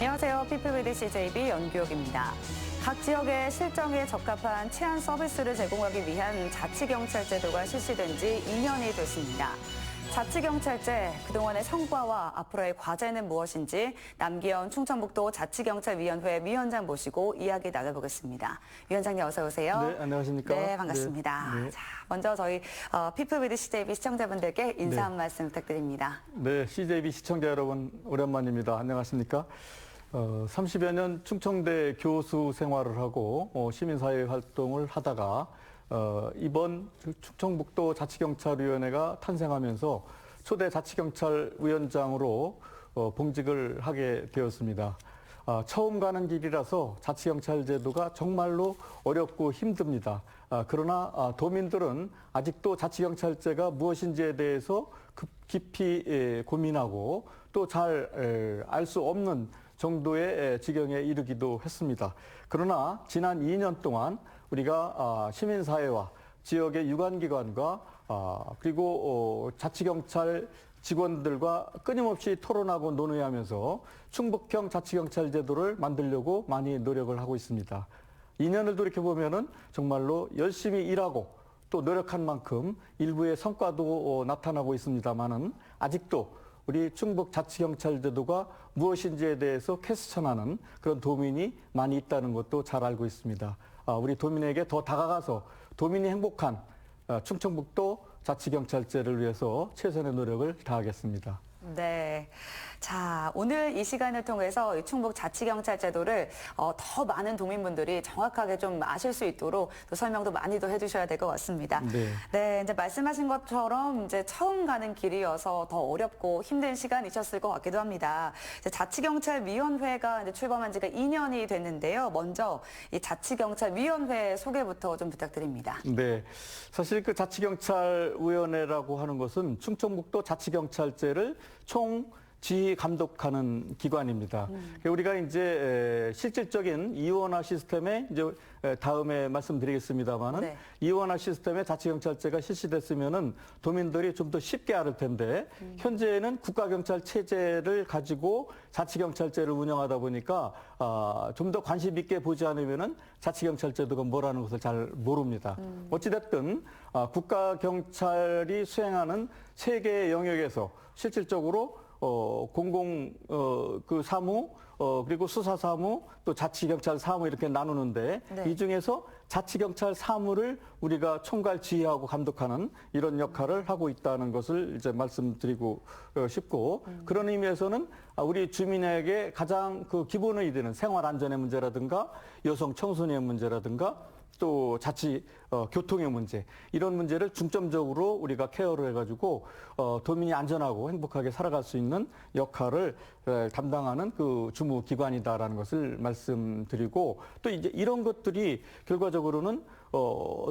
안녕하세요. 피플 위드 CJB 연규혁입니다. 각 지역의 실정에 적합한 치안 서비스를 제공하기 위한 자치경찰 제도가 실시된 지 2년이 됐습니다. 자치경찰제, 그동안의 성과와 앞으로의 과제는 무엇인지 남기현 충청북도 자치경찰위원회 위원장 모시고 이야기 나눠보겠습니다. 위원장님 어서 오세요. 네, 안녕하십니까. 네, 반갑습니다. 네. 자, 먼저 저희 피플 위드 CJB 시청자분들께 인사 네. 한 말씀 부탁드립니다. 네, CJB 시청자 여러분 오랜만입니다. 안녕하십니까. 30여 년 충청대 교수 생활을 하고 시민사회 활동을 하다가 이번 충청북도 자치경찰위원회가 탄생하면서 초대 자치경찰위원장으로 봉직을 하게 되었습니다. 처음 가는 길이라서 자치경찰 제도가 정말로 어렵고 힘듭니다. 그러나 도민들은 아직도 자치경찰제가 무엇인지에 대해서 깊이 고민하고 또 잘 알 수 없는 정도의 지경에 이르기도 했습니다. 그러나 지난 2년 동안 우리가 시민사회와 지역의 유관기관과 그리고 자치경찰 직원들과 끊임없이 토론하고 논의하면서 충북형 자치경찰 제도를 만들려고 많이 노력을 하고 있습니다. 2년을 돌이켜보면은 정말로 열심히 일하고 또 노력한 만큼 일부의 성과도 나타나고 있습니다만은 아직도 우리 충북 자치경찰 제도가 무엇인지에 대해서 퀘스천하는 그런 도민이 많이 있다는 것도 잘 알고 있습니다. 우리 도민에게 더 다가가서 도민이 행복한 충청북도 자치경찰제를 위해서 최선의 노력을 다하겠습니다. 네. 자, 오늘 이 시간을 통해서 이 충북 자치경찰 제도를 더 많은 도민분들이 정확하게 좀 아실 수 있도록 또 설명도 많이 더 해주셔야 될 것 같습니다. 네. 네, 이제 말씀하신 것처럼 이제 처음 가는 길이어서 더 어렵고 힘든 시간이셨을 것 같기도 합니다. 이제 자치경찰위원회가 이제 출범한 지가 2년이 됐는데요. 먼저 이 자치경찰위원회 소개부터 좀 부탁드립니다. 네. 사실 그 자치경찰위원회라고 하는 것은 충청북도 자치경찰제를 총 지휘 감독하는 기관입니다. 우리가 이제 실질적인 이원화 시스템에 이제 다음에 말씀드리겠습니다만은 네. 이원화 시스템에 자치경찰제가 실시됐으면은 도민들이 좀 더 쉽게 알을 텐데 현재는 국가경찰 체제를 가지고 자치경찰제를 운영하다 보니까 좀 더 관심 있게 보지 않으면은 자치경찰제도가 뭐라는 것을 잘 모릅니다. 어찌됐든 국가경찰이 수행하는 세 개의 영역에서 실질적으로 그 사무, 그리고 수사 사무, 또 자치경찰 사무 이렇게 나누는데 네. 이 중에서 자치경찰 사무를 우리가 총괄 지휘하고 감독하는 이런 역할을 하고 있다는 것을 이제 말씀드리고 싶고 그런 의미에서는 우리 주민에게 가장 그 기본이 되는 생활 안전의 문제라든가 여성 청소년의 문제라든가 또 자치 교통의 문제 이런 문제를 중점적으로 우리가 케어를 해가지고 도민이 안전하고 행복하게 살아갈 수 있는 역할을 담당하는 그 주무 기관이다라는 것을 말씀드리고 또 이제 이런 것들이 결과적으로는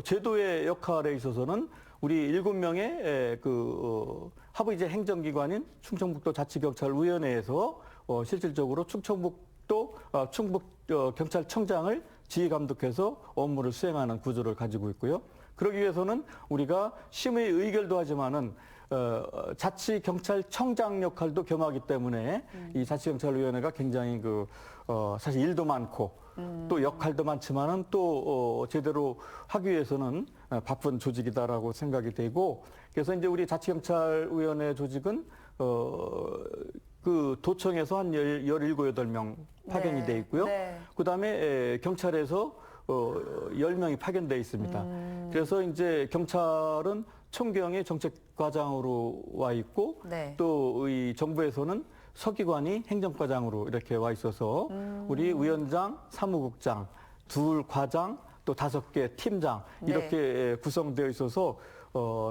제도의 역할에 있어서는 우리 7명의 그 하부이제 행정기관인 충청북도 자치경찰위원회에서 실질적으로 충청북도 충북경찰청장을 지휘 감독해서 업무를 수행하는 구조를 가지고 있고요. 그러기 위해서는 우리가 심의 의결도 하지만은 자치경찰청장 역할도 겸하기 때문에 이 자치경찰위원회가 굉장히 사실 일도 많고 또 역할도 많지만은 또 제대로 하기 위해서는 바쁜 조직이다라고 생각이 되고 그래서 이제 우리 자치경찰위원회 조직은 그 도청에서 한 17, 18명 파견이 돼 있고요. 네. 그다음에 경찰에서 10명이 파견돼 있습니다. 그래서 이제 경찰은 총경이 정책과장으로 와 있고 네. 또 이 정부에서는 서기관이 행정과장으로 이렇게 와 있어서 우리 위원장, 사무국장, 둘 과장, 또 5개 팀장 이렇게 구성되어 있어서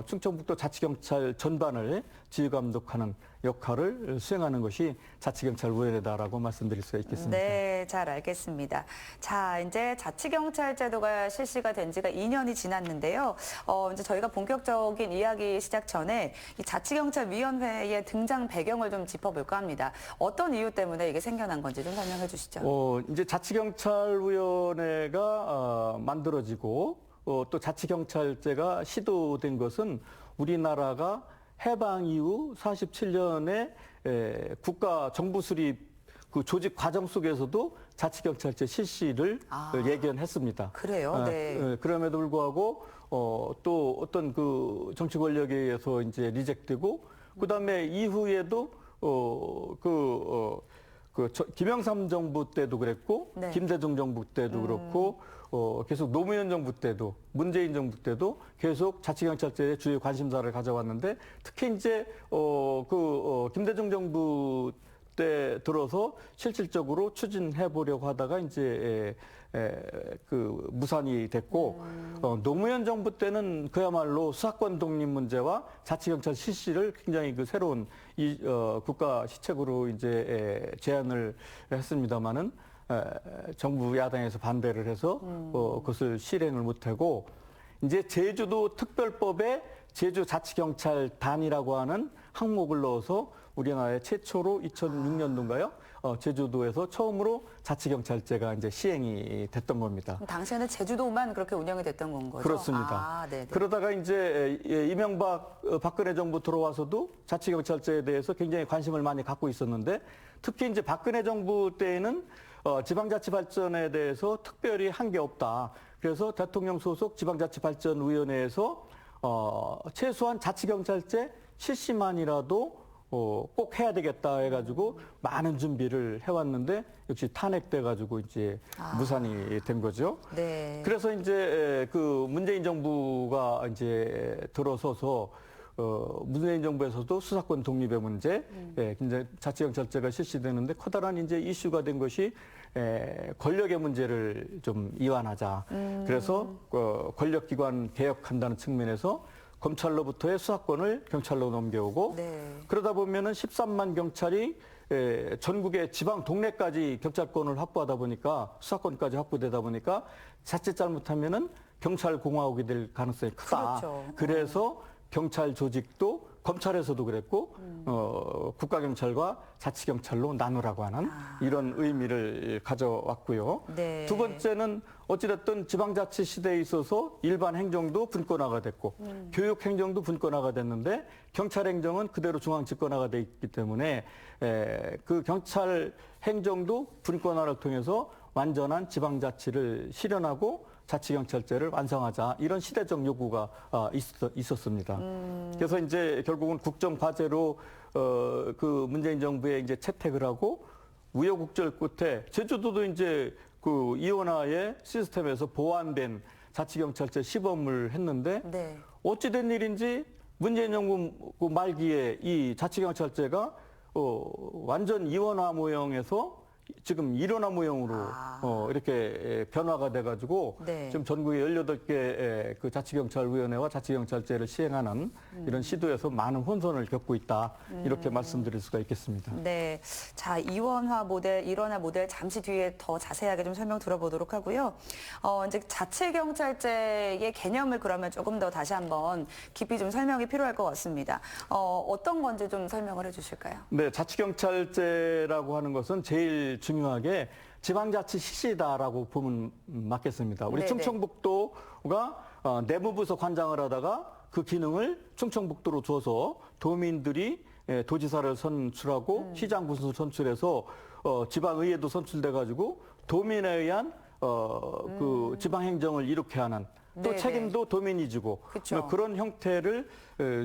충청북도 자치경찰 전반을 지휘 감독하는 역할을 수행하는 것이 자치경찰위원회다라고 말씀드릴 수 있겠습니다. 네, 잘 알겠습니다. 자, 이제 자치경찰 제도가 실시가 된 지가 2년이 지났는데요. 이제 저희가 본격적인 이야기 시작 전에 이 자치경찰위원회의 등장 배경을 좀 짚어볼까 합니다. 어떤 이유 때문에 이게 생겨난 건지 좀 설명해 주시죠. 이제 자치경찰위원회가 만들어지고 또 자치경찰제가 시도된 것은 우리나라가 해방 이후 47년에 국가 정부 수립 그 조직 과정 속에서도 자치경찰제 실시를 예견했습니다. 그래요? 네. 그럼에도 불구하고 또 어떤 그 정치 권력에 의해서 이제 리젝트되고 그다음에 이후에도 김영삼 정부 때도 그랬고 네. 김대중 정부 때도 그렇고 계속 노무현 정부 때도 문재인 정부 때도 계속 자치경찰제에 주요 관심사를 가져왔는데 특히 이제 김대중 정부 때 들어서 실질적으로 추진해 보려고 하다가 이제 그 무산이 됐고 노무현 정부 때는 그야말로 수사권 독립 문제와 자치경찰 실시를 굉장히 그 새로운 국가 시책으로 이제 제안을 했습니다마는 정부 야당에서 반대를 해서 그것을 실행을 못하고 이제 제주도 특별법에 제주자치경찰단이라고 하는 항목을 넣어서 우리나라에 최초로 2006년도인가요? 제주도에서 처음으로 자치경찰제가 이제 시행이 됐던 겁니다. 당시에는 제주도만 그렇게 운영이 됐던 건 거죠? 그렇습니다. 네네. 그러다가 이제 이명박, 박근혜 정부 들어와서도 자치경찰제에 대해서 굉장히 관심을 많이 갖고 있었는데 특히 이제 박근혜 정부 때에는 지방자치발전에 대해서 특별히 한 게 없다. 그래서 대통령 소속 지방자치발전위원회에서 최소한 자치경찰제 실시만이라도 꼭 해야 되겠다 해가지고 많은 준비를 해왔는데 역시 탄핵돼가지고 이제 무산이 된 거죠. 네. 그래서 이제 그 문재인 정부가 이제 들어서서 문재인 정부에서도 수사권 독립의 문제, 이제 자치경찰제가 실시되는데 커다란 이제 이슈가 된 것이 권력의 문제를 좀 이완하자. 그래서 권력기관 개혁한다는 측면에서 검찰로부터의 수사권을 경찰로 넘겨오고 그러다 보면은 13만 경찰이 전국의 지방 동네까지 경찰권을 확보하다 보니까 수사권까지 확보되다 보니까 자칫 잘못하면은 경찰 공화국이 될 가능성이 크다. 그렇죠. 그래서 경찰 조직도 검찰에서도 그랬고 국가경찰과 자치경찰로 나누라고 하는 이런 의미를 가져왔고요. 네. 두 번째는 어찌됐든 지방자치 시대에 있어서 일반 행정도 분권화가 됐고 교육 행정도 분권화가 됐는데 경찰 행정은 그대로 중앙 집권화가 돼 있기 때문에 그 경찰 행정도 분권화를 통해서 완전한 지방자치를 실현하고 자치경찰제를 완성하자 이런 시대적 요구가 있었습니다. 그래서 이제 결국은 국정과제로 그 문재인 정부에 이제 채택을 하고 우여곡절 끝에 제주도도 이제 그 이원화의 시스템에서 보완된 자치경찰제 시범을 했는데 어찌된 일인지 문재인 정부 그 말기에 이 자치경찰제가 완전 이원화 모형에서 지금 일원화 모형으로 이렇게 변화가 돼가지고 지금 전국에 18개 그 자치경찰위원회와 자치경찰제를 시행하는 이런 시도에서 많은 혼선을 겪고 있다 이렇게 말씀드릴 수가 있겠습니다. 네, 자 이원화 모델, 일원화 모델 잠시 뒤에 더 자세하게 좀 설명 들어보도록 하고요. 이제 자치경찰제의 개념을 그러면 조금 더 다시 한번 깊이 좀 설명이 필요할 것 같습니다. 어떤 건지 좀 설명을 해주실까요? 네, 자치경찰제라고 하는 것은 제일 중요하게 지방자치 실시다라고 보면 맞겠습니다. 우리 충청북도가 내무부서 관장을 하다가 그 기능을 충청북도로 줘서 도민들이 도지사를 선출하고 시장 군수를 선출해서 지방의회도 선출돼가지고 도민에 의한 그 지방행정을 이룩해 하는 또 책임도 도민이 지고 그런 형태를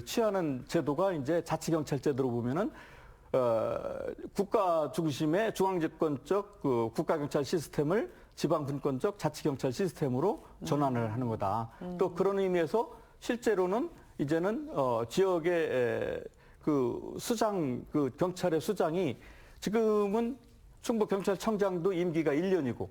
취하는 제도가 이제 자치경찰제도로 보면은 국가 중심의 중앙집권적 그 국가경찰 시스템을 지방분권적 자치경찰 시스템으로 전환을 하는 거다. 또 그런 의미에서 실제로는 이제는 지역의 그 수장, 그 경찰의 수장이 지금은 충북경찰청장도 임기가 1년이고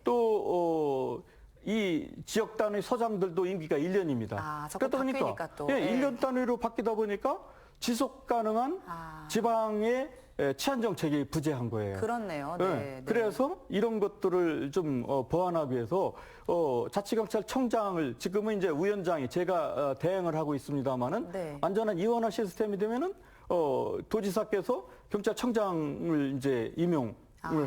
또 이 지역 단위 서장들도 임기가 1년입니다. 그러다 보니까 또 1년 단위로 바뀌다 보니까 지속 가능한 지방의 치안 정책이 부재한 거예요. 그렇네요. 그래서 이런 것들을 좀 보완하기 위해서 자치경찰청장을 지금은 이제 위원장이 제가 대행을 하고 있습니다만은 완전한 이원화 시스템이 되면은 도지사께서 경찰청장을 이제 임용을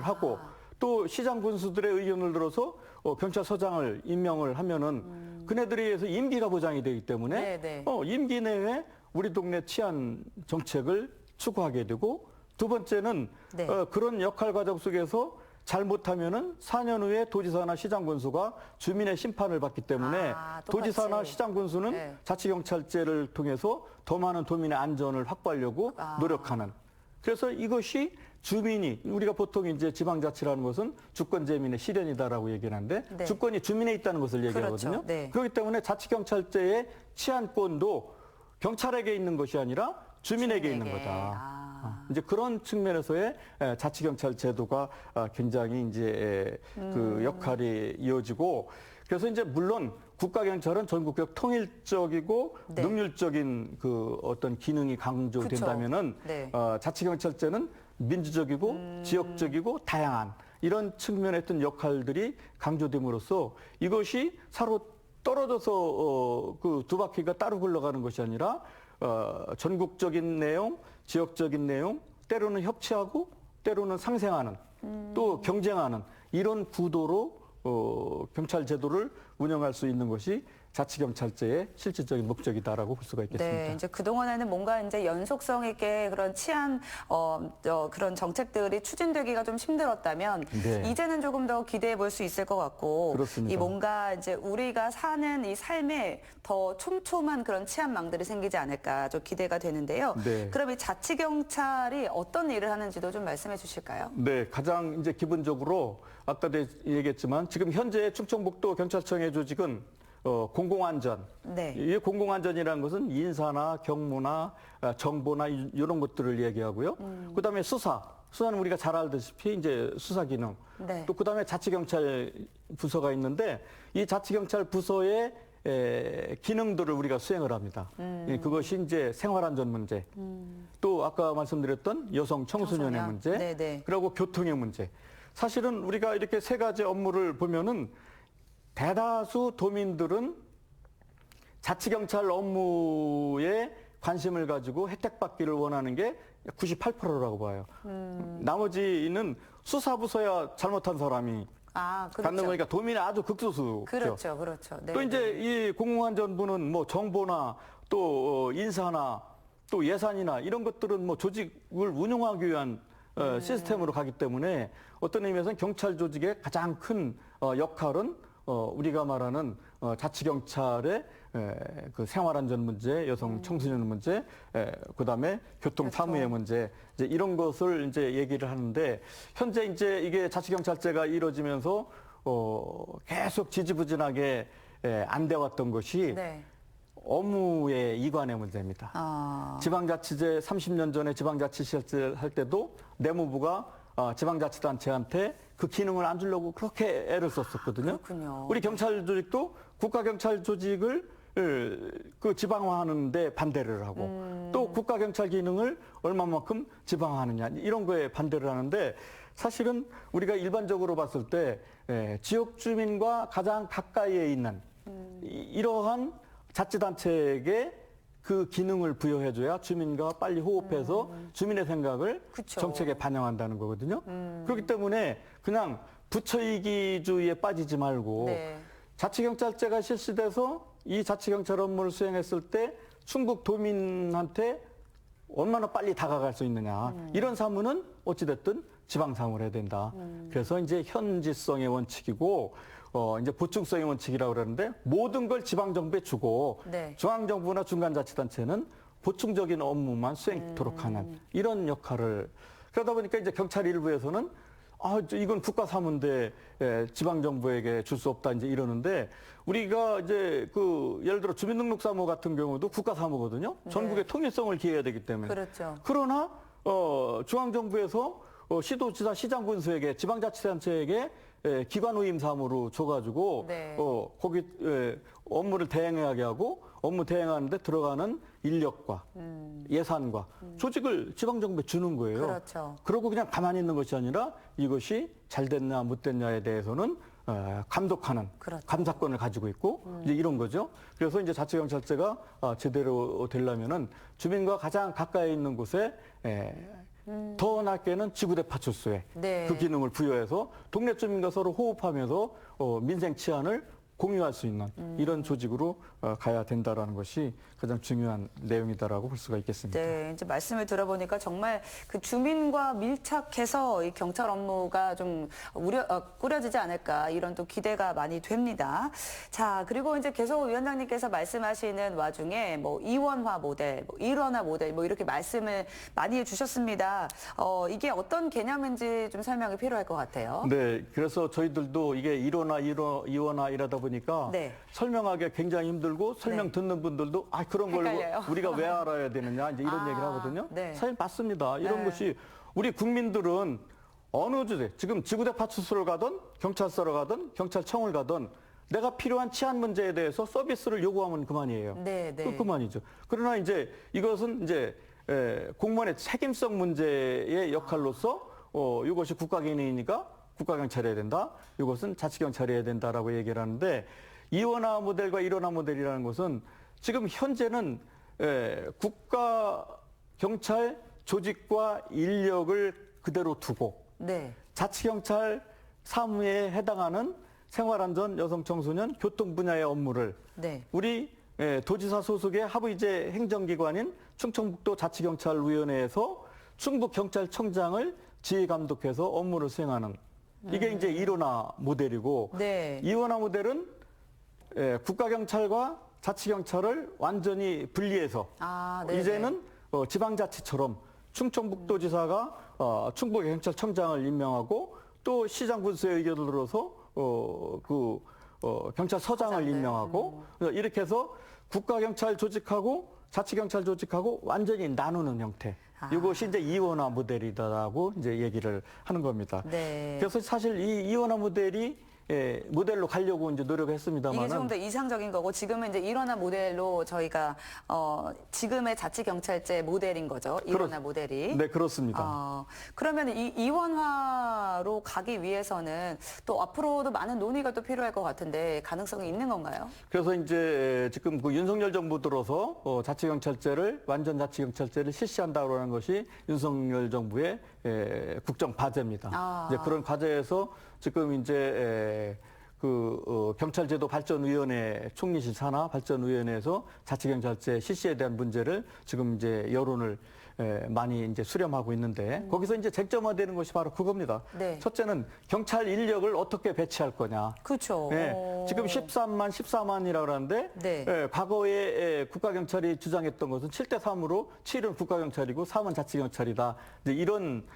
하고 또 시장 군수들의 의견을 들어서 경찰서장을 임명을 하면은 그네들에 의해서 임기가 보장이 되기 때문에 임기 내에 우리 동네 치안 정책을 추구하게 되고 두 번째는 네. 그런 역할 과정 속에서 잘못하면은 4년 후에 도지사나 시장군수가 주민의 심판을 받기 때문에 똑같이. 도지사나 시장군수는 네. 자치경찰제를 통해서 더 많은 도민의 안전을 확보하려고 노력하는. 그래서 이것이 주민이 우리가 보통 이제 지방자치라는 것은 주권재민의 실현이다라고 얘기하는데 네. 주권이 주민에 있다는 것을 얘기하거든요. 그렇죠. 네. 그렇기 때문에 자치경찰제의 치안권도 경찰에게 있는 것이 아니라 주민에게 있는 거다. 이제 그런 측면에서의 자치경찰 제도가 굉장히 이제 그 역할이 이어지고 그래서 이제 물론 국가경찰은 전국적 통일적이고 네. 능률적인 그 어떤 기능이 강조된다면은 네. 자치경찰제는 민주적이고 지역적이고 다양한 이런 측면의 어떤 역할들이 강조됨으로써 이것이 서로 떨어져서 그 두 바퀴가 따로 굴러가는 것이 아니라 전국적인 내용, 지역적인 내용, 때로는 협치하고 때로는 상생하는 또 경쟁하는 이런 구도로 경찰 제도를 운영할 수 있는 것이 자치경찰제의 실질적인 목적이다라고 볼 수가 있겠습니다. 네, 이제 그동안에는 뭔가 이제 연속성 있게 그런 치안, 그런 정책들이 추진되기가 좀 힘들었다면, 네. 이제는 조금 더 기대해 볼 수 있을 것 같고, 그렇습니다. 이 뭔가 이제 우리가 사는 이 삶에 더 촘촘한 그런 치안망들이 생기지 않을까 좀 기대가 되는데요. 네. 그럼 이 자치경찰이 어떤 일을 하는지도 좀 말씀해 주실까요? 네, 가장 이제 기본적으로 아까도 얘기했지만 지금 현재 충청북도 경찰청의 조직은 공공안전. 네. 이 공공안전이라는 것은 인사나 경무나 정보나 이런 것들을 얘기하고요. 그다음에 수사는 우리가 잘 알다시피 이제 수사 기능. 네. 또 그다음에 자치경찰 부서가 있는데 이 자치경찰 부서의 기능들을 우리가 수행을 합니다. 그것이 이제 생활안전 문제, 또 아까 말씀드렸던 여성 청소년의 청소년. 문제, 네네. 그리고 교통의 문제. 사실은 우리가 이렇게 세 가지 업무를 보면은 대다수 도민들은 자치경찰 업무에 관심을 가지고 혜택받기를 원하는 게 98%라고 봐요. 나머지는 수사부서야 잘못한 사람이 그렇죠. 갖는 거니까 도민이 아주 극소수. 그렇죠, 그렇죠. 네, 또 네. 이제 이 공공안전부는 뭐 정보나 또 인사나 또 예산이나 이런 것들은 뭐 조직을 운영하기 위한 시스템으로 가기 때문에 어떤 의미에서는 경찰 조직의 가장 큰 역할은 우리가 말하는 자치경찰의 그 생활안전 문제, 여성 청소년 문제, 그다음에 교통 사무의 문제, 이제 이런 것을 이제 얘기를 하는데 현재 이제 이게 자치경찰제가 이루어지면서 계속 지지부진하게 안 돼 왔던 것이 네. 업무의 이관의 문제입니다. 지방자치제 30년 전에 지방자치실제 할 때도 내무부가 지방자치단체한테 그 기능을 안 주려고 그렇게 애를 썼었거든요. 그렇군요. 우리 경찰 조직도 국가경찰 조직을 그 지방화하는데 반대를 하고 또 국가경찰 기능을 얼마만큼 지방화하느냐 이런 거에 반대를 하는데 사실은 우리가 일반적으로 봤을 때 지역 주민과 가장 가까이에 있는 이러한 자치단체에게 그 기능을 부여해줘야 주민과 빨리 호흡해서 주민의 생각을 그쵸. 정책에 반영한다는 거거든요. 그렇기 때문에 그냥 부처이기주의에 빠지지 말고 네. 자치경찰제가 실시돼서 이 자치경찰 업무를 수행했을 때 충북 도민한테 얼마나 빨리 다가갈 수 있느냐. 이런 사무는 어찌됐든 지방사무를 해야 된다. 그래서 이제 현지성의 원칙이고 이제 보충성의 원칙이라고 그러는데 모든 걸 지방정부에 주고 네. 중앙정부나 중간자치단체는 보충적인 업무만 수행토록 하는 이런 역할을 그러다 보니까 이제 경찰 일부에서는 이건 국가 사무인데 지방정부에게 줄 수 없다 이제 이러는데 우리가 이제 그 예를 들어 주민등록사무 같은 경우도 국가 사무거든요. 전국의 통일성을 기해야 되기 때문에. 그렇죠. 그러나 중앙정부에서 시도지사 시장군수에게 지방자치단체에게 기관 후임 사무로 줘가지고 네. 거기 업무를 대행하게 하고 업무 대행하는데 들어가는 인력과 예산과 조직을 지방정부에 주는 거예요. 그렇죠. 그러고 그냥 가만히 있는 것이 아니라 이것이 잘 됐냐 못 됐냐에 대해서는 감독하는 그렇죠. 감사권을 가지고 있고 이제 이런 거죠. 그래서 이제 자치경찰제가 제대로 되려면은 주민과 가장 가까이 있는 곳에 더 낮게는 지구대 파출소에 네. 그 기능을 부여해서 동네 주민과 서로 호흡하면서 민생 치안을 공유할 수 있는 이런 조직으로 가야 된다라는 것이 가장 중요한 내용이다라고 볼 수가 있겠습니다. 네, 이제 말씀을 들어보니까 정말 그 주민과 밀착해서 이 경찰 업무가 좀 꾸려지지 않을까 이런 또 기대가 많이 됩니다. 자, 그리고 이제 계속 위원장님께서 말씀하시는 와중에 뭐 이원화 모델, 뭐 일원화 모델 뭐 이렇게 말씀을 많이 해주셨습니다. 이게 어떤 개념인지 좀 설명이 필요할 것 같아요. 네, 그래서 저희들도 이게 이원화 이러다 보니까 네. 설명하기가 굉장히 힘들고 설명 네. 듣는 분들도 그런 걸 헷갈려요. 우리가 왜 알아야 되느냐 이제 이런 얘기를 하거든요. 네. 사실 맞습니다. 이런 네. 것이 우리 국민들은 어느 주제 지금 지구대 파출소를 가든 경찰서를 가든 경찰청을 가든 내가 필요한 치안 문제에 대해서 서비스를 요구하면 그만이에요. 네, 네. 그만이죠. 그러나 이제 이것은 이제 공무원의 책임성 문제의 역할로서 이것이 국가기능이니까 국가경찰이 해야 된다. 이것은 자치경찰이 해야 된다라고 얘기를 하는데 이원화 모델과 일원화 모델이라는 것은 지금 현재는 국가경찰 조직과 인력을 그대로 두고 네. 자치경찰 사무에 해당하는 생활안전, 여성청소년, 교통 분야의 업무를 네. 우리 도지사 소속의 하부이제 행정기관인 충청북도 자치경찰위원회에서 충북경찰청장을 지휘감독해서 업무를 수행하는 이게 이제 일원화 모델이고 네. 이원화 모델은 국가경찰과 자치경찰을 완전히 분리해서 네네. 이제는 지방자치처럼 충청북도지사가 충북경찰청장을 임명하고 또 시장 군수의 의견을 들어서 경찰서장을 서장들. 임명하고 이렇게 해서 국가경찰 조직하고 자치경찰 조직하고 완전히 나누는 형태. 이것이 이제 이원화 모델이다라고 이제 얘기를 하는 겁니다. 네. 그래서 사실 이 이원화 모델이 모델로 가려고 이제 이게 노력했습니다만은 조금 더 이상적인 거고 지금은 이제 일원화 모델로 저희가 지금의 자치경찰제 모델인 거죠. 일원화 모델이. 네, 그렇습니다. 그러면 이 이원화로 가기 위해서는 또 앞으로도 많은 논의가 또 필요할 것 같은데 가능성이 있는 건가요? 그래서 이제 지금 그 윤석열 정부 들어서 자치경찰제를 완전 자치경찰제를 실시한다고 하는 것이 윤석열 정부의 국정 과제입니다. 이제 그런 과제에서 지금 이제 경찰제도 발전위원회 총리실 산하 발전위원회에서 자치경찰제 실시에 대한 문제를 지금 이제 여론을 많이 이제 수렴하고 있는데 거기서 이제 쟁점화되는 것이 바로 그겁니다. 네. 첫째는 경찰 인력을 어떻게 배치할 거냐. 그렇죠. 지금 14만이라고 하는데 네. 과거에 국가경찰이 주장했던 것은 7대3으로 7은 국가경찰이고 3은 자치경찰이다. 이제 이런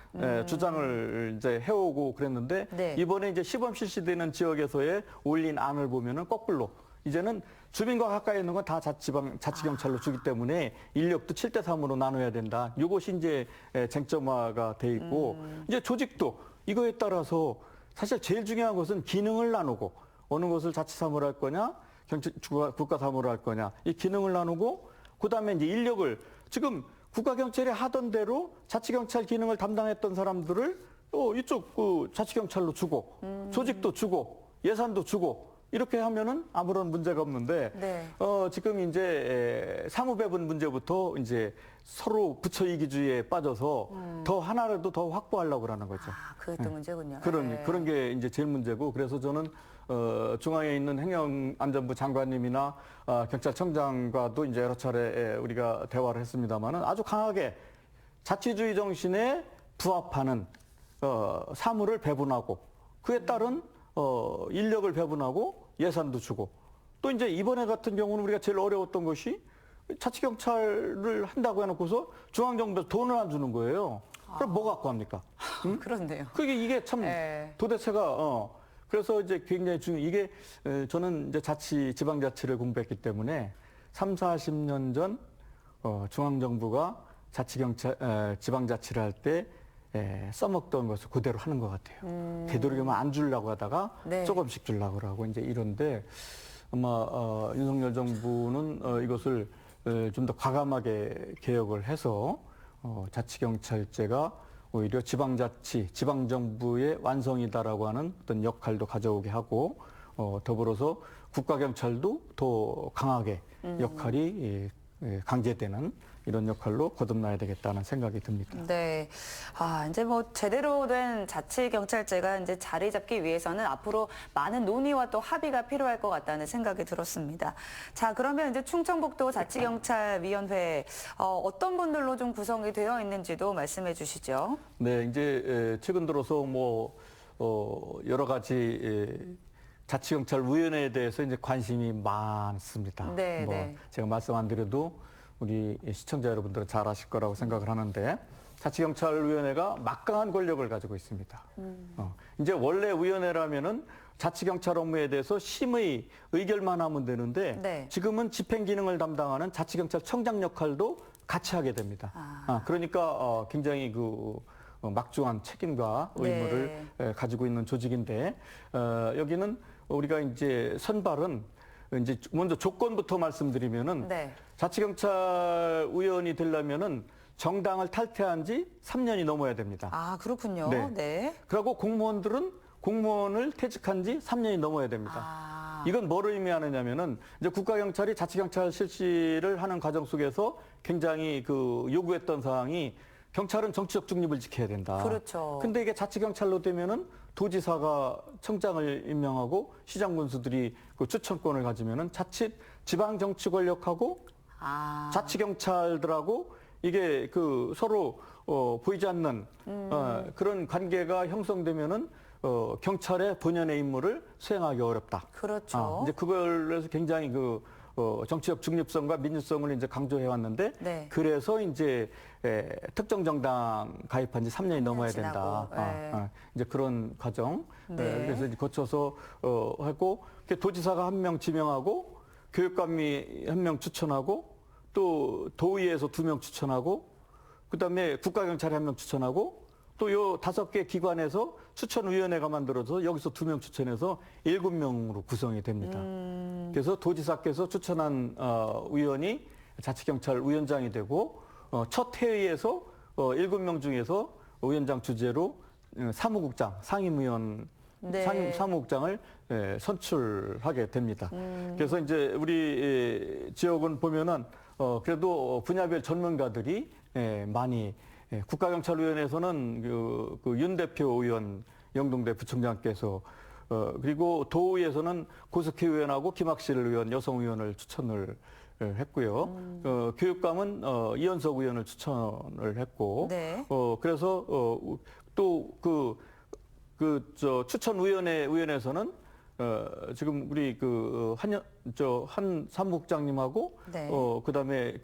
주장을 이제 해오고 그랬는데 네. 이번에 이제 시범 실시되는 지역에서의 올린 안을 보면은 거꾸로 이제는 주민과 가까이 있는 건 다 자치경찰로 주기 때문에 인력도 7대3으로 나눠야 된다. 이것이 이제 쟁점화가 돼 있고 이제 조직도 이거에 따라서 사실 제일 중요한 것은 기능을 나누고 어느 것을 자치사무로 할 거냐, 국가사무로 할 거냐 이 기능을 나누고 그다음에 이제 인력을 지금 국가경찰이 하던 대로 자치경찰 기능을 담당했던 사람들을 이쪽 자치경찰로 주고 조직도 주고 예산도 주고 이렇게 하면은 아무런 문제가 없는데 네. 지금 이제 사무배분 문제부터 이제 서로 부처 이기주의에 빠져서 더 하나라도 더 확보하려고 그러는 거죠. 그게 또 문제군요. 그런 게 이제 제일 문제고 그래서 저는 중앙에 있는 행정안전부 장관님이나 경찰청장과도 이제 여러 차례 우리가 대화를 했습니다만은 아주 강하게 자치주의 정신에 부합하는 사무를 배분하고 그에 따른 인력을 배분하고 예산도 주고 또 이제 이번에 같은 경우는 우리가 제일 어려웠던 것이 자치경찰을 한다고 해놓고서 중앙정부에서 돈을 안 주는 거예요. 그럼 뭐 갖고 합니까? 응? 그렇네요. 이게 참 도대체가 그래서 이제 굉장히 이게 저는 이제 지방자치를 공부했기 때문에 40년 전 중앙정부가 지방자치를 할 때 써먹던 것을 그대로 하는 것 같아요. 되도록이면 안 주려고 하다가 네. 조금씩 주려고 하고 이제 이런데 아마 윤석열 정부는 이것을 좀 더 과감하게 개혁을 해서 자치경찰제가 오히려 지방정부의 완성이다라고 하는 어떤 역할도 가져오게 하고 더불어서 국가경찰도 더 강하게 역할이 강제되는 이런 역할로 거듭나야 되겠다는 생각이 듭니다. 네. 이제 뭐 제대로 된 자치경찰제가 이제 자리 잡기 위해서는 앞으로 많은 논의와 또 합의가 필요할 것 같다는 생각이 들었습니다. 자, 그러면 이제 충청북도 자치경찰위원회 어떤 분들로 좀 구성이 되어 있는지도 말씀해 주시죠. 네, 이제 최근 들어서 뭐 여러 가지 자치경찰위원회에 대해서 이제 관심이 많습니다. 네, 뭐 네. 제가 말씀 안 드려도 우리 시청자 여러분들은 잘 아실 거라고 생각을 하는데 자치경찰위원회가 막강한 권력을 가지고 있습니다. 이제 원래 위원회라면은 자치경찰 업무에 대해서 심의 의결만 하면 되는데 네. 지금은 집행 기능을 담당하는 자치경찰청장 역할도 같이 하게 됩니다. 그러니까 굉장히 막중한 책임과 의무를 가지고 있는 조직인데 여기는 우리가 이제 선발은 이제 먼저 조건부터 말씀드리면은 네. 자치경찰 위원이 되려면은 정당을 탈퇴한 지 3년이 넘어야 됩니다. 아, 그렇군요. 네. 네. 그리고 공무원들은 공무원을 퇴직한 지 3년이 넘어야 됩니다. 이건 뭐를 의미하느냐면은 이제 국가경찰이 자치경찰 실시를 하는 과정 속에서 굉장히 요구했던 사항이 경찰은 정치적 중립을 지켜야 된다. 그렇죠. 근데 이게 자치경찰로 되면은 도지사가 청장을 임명하고 시장 군수들이 그 추천권을 가지면은 자칫 지방 정치 권력하고 자치경찰들하고 이게 서로 보이지 않는 그런 관계가 형성되면은 경찰의 본연의 임무를 수행하기 어렵다. 그렇죠. 이제 그걸 해서 굉장히 정치적 중립성과 민주성을 이제 강조해 왔는데 네. 그래서 이제 특정 정당 가입한 지 3년이 넘어야 된다. 지나고, 이제 그런 과정. 네. 그래서 이제 거쳐서 하고 도지사가 한 명 지명하고 교육감이 한 명 추천하고 또 도의회에서 2명 추천하고 그다음에 국가경찰이 한 명 추천하고 또 요 5개 기관에서 추천위원회가 만들어서 여기서 2명 추천해서 7명으로 구성이 됩니다. 그래서 도지사께서 추천한 위원이 자치경찰 위원장이 되고 첫 회의에서 7명 중에서 위원장 주재로 사무국장, 상임위원, 네. 사무국장을 선출하게 됩니다. 그래서 이제 우리 지역은 보면은 그래도 분야별 전문가들이 많이 국가경찰위원회에서는 그 윤 대표 의원, 영동대 부총장께서 그리고 도의에서는 고석희 의원하고 김학실 의원, 여성 의원을 추천을 했고요. 교육감은 이현석 의원을 추천을 했고, 네. 그래서 또 추천위원회에서는 지금 우리 한 사무국장님하고 네. 그다음에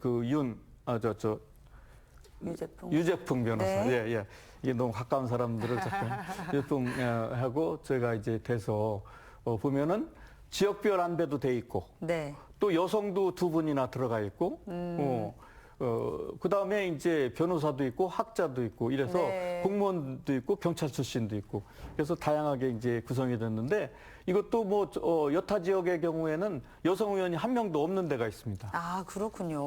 유재풍 변호사. 네. 예. 이게 너무 가까운 사람들을 자꾸 유재풍하고 제가 이제 돼서 보면은 지역별 안배도 돼 있고 네. 또 여성도 2분이나 들어가 있고 그다음에 이제 변호사도 있고 학자도 있고 이래서 네. 공무원도 있고 경찰 출신도 있고 그래서 다양하게 이제 구성이 됐는데 이것도 여타 지역의 경우에는 여성 의원이 한 명도 없는 데가 있습니다. 아, 그렇군요.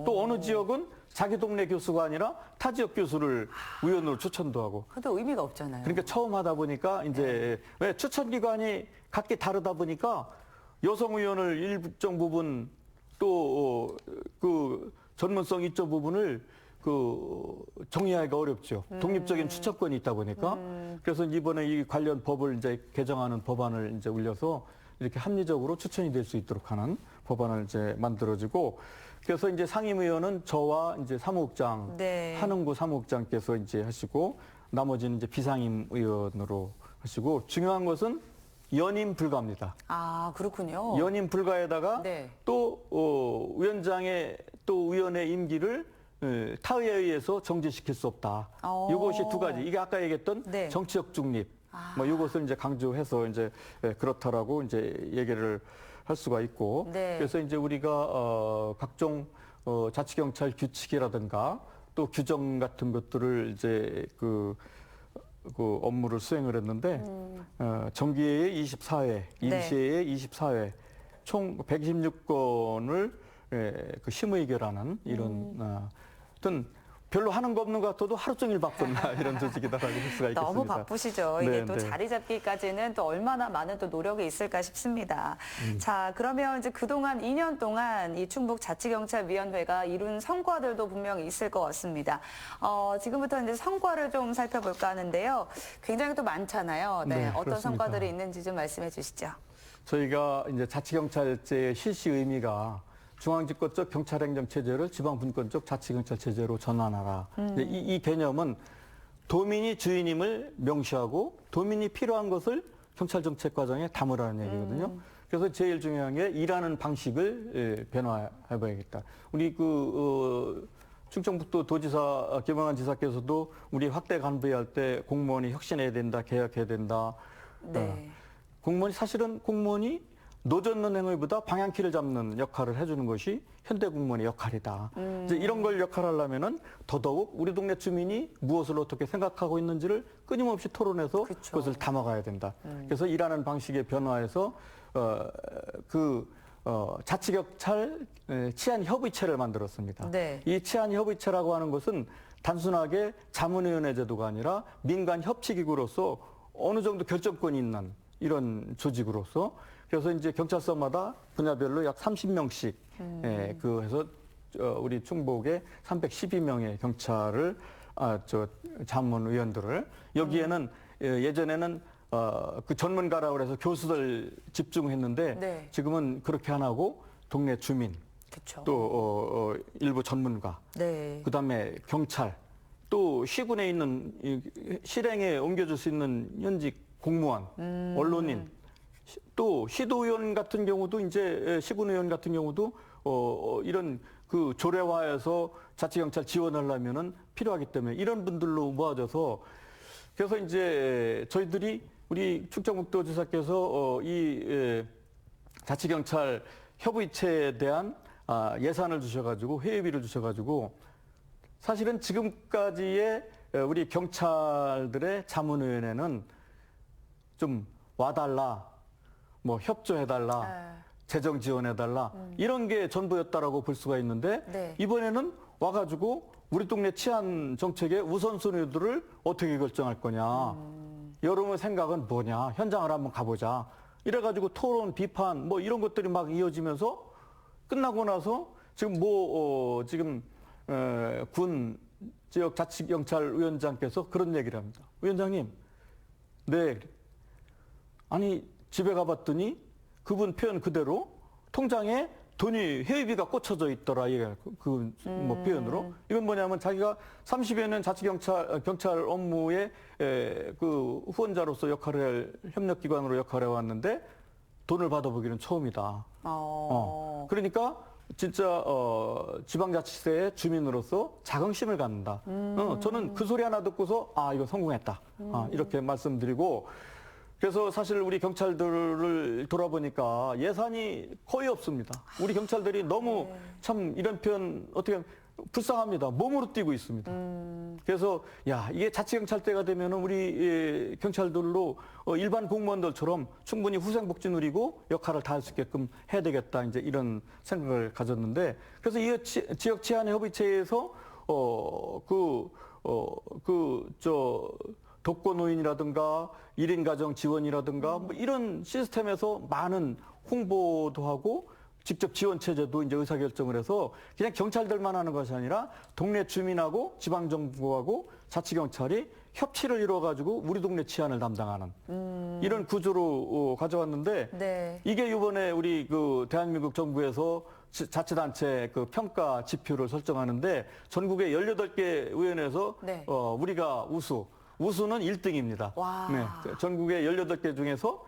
또 어느 지역은 자기 동네 교수가 아니라 타 지역 교수를 의원으로 추천도 하고. 그래도 의미가 없잖아요. 그러니까 처음 하다 보니까 이제 왜 추천 기관이 각기 다르다 보니까 여성 의원을 일정 부분 또 전문성 있죠 부분을 정리하기가 어렵죠. 독립적인 추천권이 있다 보니까. 그래서 이번에 이 관련 법을 이제 개정하는 법안을 이제 올려서 이렇게 합리적으로 추천이 될 수 있도록 하는 법안을 이제 만들어지고 그래서 이제 상임위원은 저와 이제 사무국장, 네. 한흥구 사무국장께서 이제 하시고 나머지는 이제 비상임 의원으로 하시고 중요한 것은 연임 불가입니다. 아, 그렇군요. 연임 불가에다가 네. 또 위원장의 또 위원회 임기를 타의에 의해서 정지시킬 수 없다. 이것이 2가지. 이게 아까 얘기했던 네. 정치적 중립. 이것을 이제 강조해서 이제 그렇다라고 이제 얘기를 할 수가 있고. 네. 그래서 이제 우리가 각종 자치경찰 규칙이라든가 또 규정 같은 것들을 이제 그 업무를 수행을 했는데 정기회의 24회, 임시회의 24회, 총 126건을 심의결하는 이런 하여튼 별로 하는 거 없는 것 같아도 하루 종일 바쁜다 이런 조직이다라고 볼 수가 있겠습니다. 너무 바쁘시죠. 이게 네, 또 네. 자리 잡기까지는 또 얼마나 많은 또 노력이 있을까 싶습니다. 자, 그러면 이제 그동안 2년 동안 이 충북 자치경찰위원회가 이룬 성과들도 분명히 있을 것 같습니다. 지금부터 이제 성과를 좀 살펴볼까 하는데요. 굉장히 또 많잖아요. 네, 네, 어떤 그렇습니다. 성과들이 있는지 좀 말씀해 주시죠. 저희가 이제 자치경찰제의 실시 의미가 중앙집권적 경찰행정체제를 지방분권적 자치경찰체제로 전환하라. 이제 이 개념은 도민이 주인임을 명시하고 도민이 필요한 것을 경찰정책 과정에 담으라는 얘기거든요. 그래서 제일 중요한 게 일하는 방식을 변화해봐야겠다. 우리 충청북도 도지사 김영환 지사께서도 우리 확대 간부할 때 공무원이 혁신해야 된다, 개혁해야 된다. 네. 공무원이 노젓는 행위보다 방향키를 잡는 역할을 해주는 것이 현대 공무원의 역할이다. 이제 이런 걸 역할하려면은 더더욱 우리 동네 주민이 무엇을 어떻게 생각하고 있는지를 끊임없이 토론해서 그쵸. 그것을 담아가야 된다. 그래서 일하는 방식의 변화에서 자치경찰 치안협의체를 만들었습니다. 네. 이 치안협의체라고 하는 것은 단순하게 자문위원회 제도가 아니라 민간 협치기구로서 어느 정도 결정권이 있는 이런 조직으로서 그래서 이제 경찰서마다 분야별로 약 30명씩 해서 우리 충북에 312명의 경찰을 자문위원들을 여기에는 예전에는 그 전문가라고 해서 교수들 집중했는데 네. 지금은 그렇게 안 하고 동네 주민 그렇죠. 또 일부 전문가 네. 그다음에 경찰 또 시군에 있는 실행에 옮겨줄 수 있는 현직 공무원 언론인 또 시도의원 같은 경우도 이제 시군의원 같은 경우도 이런 그 조례화해서 자치경찰 지원하려면은 필요하기 때문에 이런 분들로 모아져서 그래서 이제 저희들이 우리 충청북도지사께서 이 자치경찰 협의체에 대한 예산을 주셔가지고 회의비를 주셔가지고 사실은 지금까지의 우리 경찰들의 자문위원회는 좀 와달라. 뭐 협조해달라, 재정 지원해달라 이런 게 전부였다라고 볼 수가 있는데 네. 이번에는 와가지고 우리 동네 치안 정책의 우선순위들을 어떻게 결정할 거냐, 여러분의 생각은 뭐냐, 현장을 한번 가보자. 이래가지고 토론, 비판 뭐 이런 것들이 막 이어지면서 끝나고 나서 지금 군 지역 자치경찰위원장께서 그런 얘기를 합니다. 위원장님, 네, 아니. 집에 가봤더니 그분 표현 그대로 통장에 돈이 회의비가 꽂혀져 있더라. 뭐 표현으로. 이건 뭐냐면 자기가 30여 년 경찰 업무에 그 후원자로서 협력기관으로 역할을 해왔는데 돈을 받아보기는 처음이다. 그러니까 진짜 지방자치세의 주민으로서 자긍심을 갖는다. 저는 그 소리 하나 듣고서 이거 성공했다. 이렇게 말씀드리고 그래서 사실 우리 경찰들을 돌아보니까 예산이 거의 없습니다. 우리 경찰들이 너무 참 이런 표현 어떻게 불쌍합니다. 몸으로 뛰고 있습니다. 그래서 이게 자치경찰대가 되면은 우리 경찰들로 일반 공무원들처럼 충분히 후생복지 누리고 역할을 다할 수 있게끔 해야 되겠다. 이제 이런 생각을 가졌는데 그래서 이 지역 치안협의체에서 독거노인이라든가 1인 가정 지원이라든가 뭐 이런 시스템에서 많은 홍보도 하고 직접 지원 체제도 이제 의사결정을 해서 그냥 경찰들만 하는 것이 아니라 동네 주민하고 지방정부하고 자치경찰이 협치를 이루어가지고 우리 동네 치안을 담당하는 이런 구조로 가져왔는데 네. 이게 이번에 우리 그 대한민국 정부에서 자치단체 그 평가 지표를 설정하는데 전국에 18개 의원에서 네. 우리가 우수는 1등입니다. 와. 네, 전국의 18개 중에서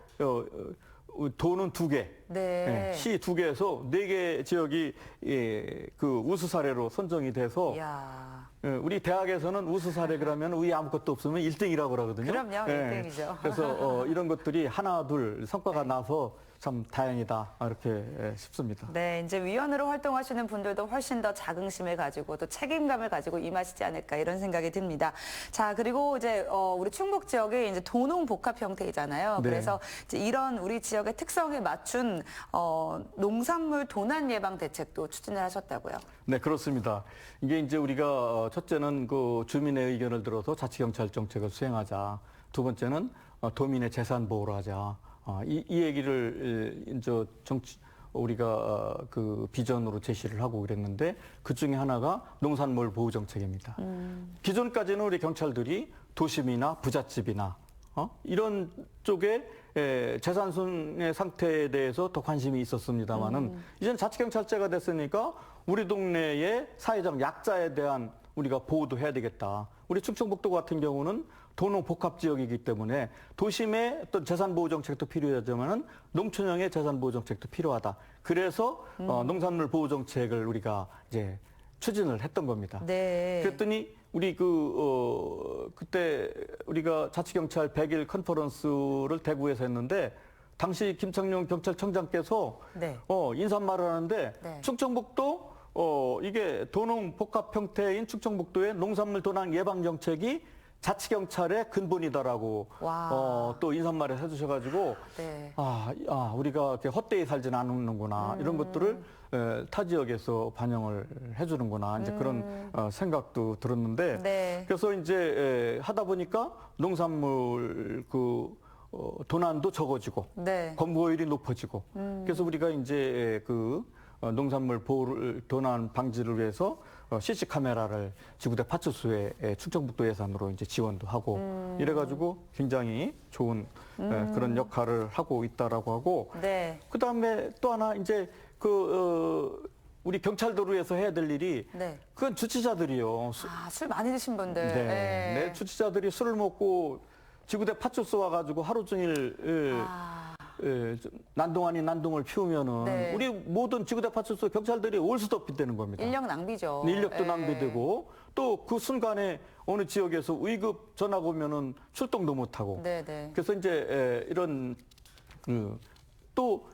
도는 2개, 네. 시 2개에서 4개 지역이 그 우수 사례로 선정이 돼서 이야. 우리 대학에서는 우수 사례 그러면 우리 아무것도 없으면 1등이라고 그러거든요. 그럼요, 1등이죠. 그래서 이런 것들이 하나 둘 성과가 나서 참 다행이다 이렇게 싶습니다. 네, 이제 위원으로 활동하시는 분들도 훨씬 더 자긍심을 가지고 또 책임감을 가지고 임하시지 않을까 이런 생각이 듭니다. 자, 그리고 이제 우리 충북 지역이 이제 도농 복합 형태이잖아요. 네. 그래서 이제 이런 우리 지역의 특성에 맞춘 농산물 도난 예방 대책도 추진을 하셨다고요. 네, 그렇습니다. 이게 이제 우리가 첫째는 그 주민의 의견을 들어서 자치경찰 정책을 수행하자. 두 번째는 도민의 재산 보호를 하자. 이 얘기를 이제 우리가 그 비전으로 제시를 하고 그랬는데 그 중에 하나가 농산물 보호 정책입니다. 기존까지는 우리 경찰들이 도심이나 부잣집이나 이런 쪽에 재산순의 상태에 대해서 더 관심이 있었습니다만은 이제는 자치경찰제가 됐으니까 우리 동네의 사회적 약자에 대한 우리가 보호도 해야 되겠다. 우리 충청북도 같은 경우는 도농 복합 지역이기 때문에 도심의 어떤 재산 보호 정책도 필요하지만은 농촌형의 재산 보호 정책도 필요하다. 그래서 농산물 보호 정책을 우리가 이제 추진을 했던 겁니다. 네. 그랬더니 우리 그때 우리가 자치경찰 100일 컨퍼런스를 대구에서 했는데 당시 김창룡 경찰청장께서 네. 인사말을 하는데 네. 충청북도 이게 도농 복합 형태인 충청북도의 농산물 도난 예방 정책이 자치경찰의 근본이다라고 와. 또 인사말을 해주셔가지고 네. 우리가 이렇게 헛되이 살지는 않는구나 이런 것들을 타 지역에서 반영을 해주는구나 이제 그런 생각도 들었는데 네. 그래서 이제 하다 보니까 농산물 도난도 적어지고 네. 검거율이 높아지고 그래서 우리가 이제 농산물 보호를 도난 방지를 위해서 CC 카메라를 지구대 파출소에 충청북도 예산으로 이제 지원도 하고 이래가지고 굉장히 좋은 그런 역할을 하고 있다라고 하고 네. 그다음에 또 하나 이제 우리 경찰도로에서 해야 될 일이 네. 그건 주치자들이요. 술 많이 드신 분들. 네. 네, 주치자들이 술을 먹고 지구대 파출소 와가지고 하루 종일 난동 아닌 난동을 피우면은 네. 우리 모든 지구대 파출소 경찰들이 올 수도 없이 되는 겁니다. 인력 낭비죠. 인력도 예. 낭비되고 또 그 순간에 어느 지역에서 의급 전화가 오면은 출동도 못 하고. 네, 네. 그래서 이제 이런 또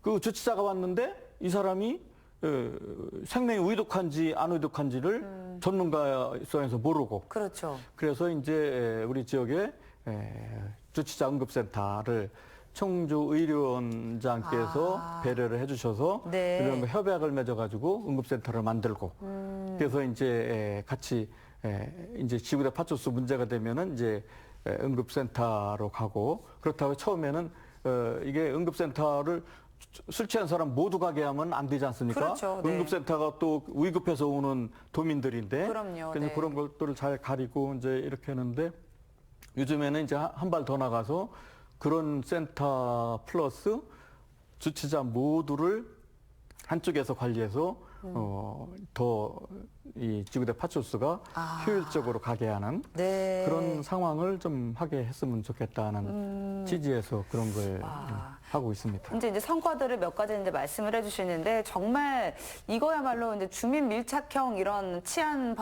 그 주치자가 왔는데 이 사람이 생명이 의독한지 안 의독한지를 전문가에서 모르고. 그렇죠. 그래서 이제 우리 지역에 주치자 응급센터를 청주 의료원장께서 배려를 해주셔서 네. 이런 거 협약을 맺어가지고 응급센터를 만들고 그래서 이제 같이 이제 지구대 파출소 문제가 되면은 이제 응급센터로 가고 그렇다고 처음에는 이게 응급센터를 술 취한 사람 모두 가게 하면 안 되지 않습니까? 그렇죠. 네. 응급센터가 또 위급해서 오는 도민들인데 그럼요. 그래서 네. 그런 것들을 잘 가리고 이제 이렇게 했는데 요즘에는 이제 한 발 더 나가서 그런 센터 플러스 주치자 모두를 한쪽에서 관리해서 더 이 지구대 파출소가 효율적으로 가게 하는 네. 그런 상황을 좀 하게 했으면 좋겠다는 취지에서 그런 걸 하고 있습니다. 이제 성과들을 몇 가지 이제 말씀을 해주시는데 정말 이거야말로 이제 주민 밀착형 이런 치안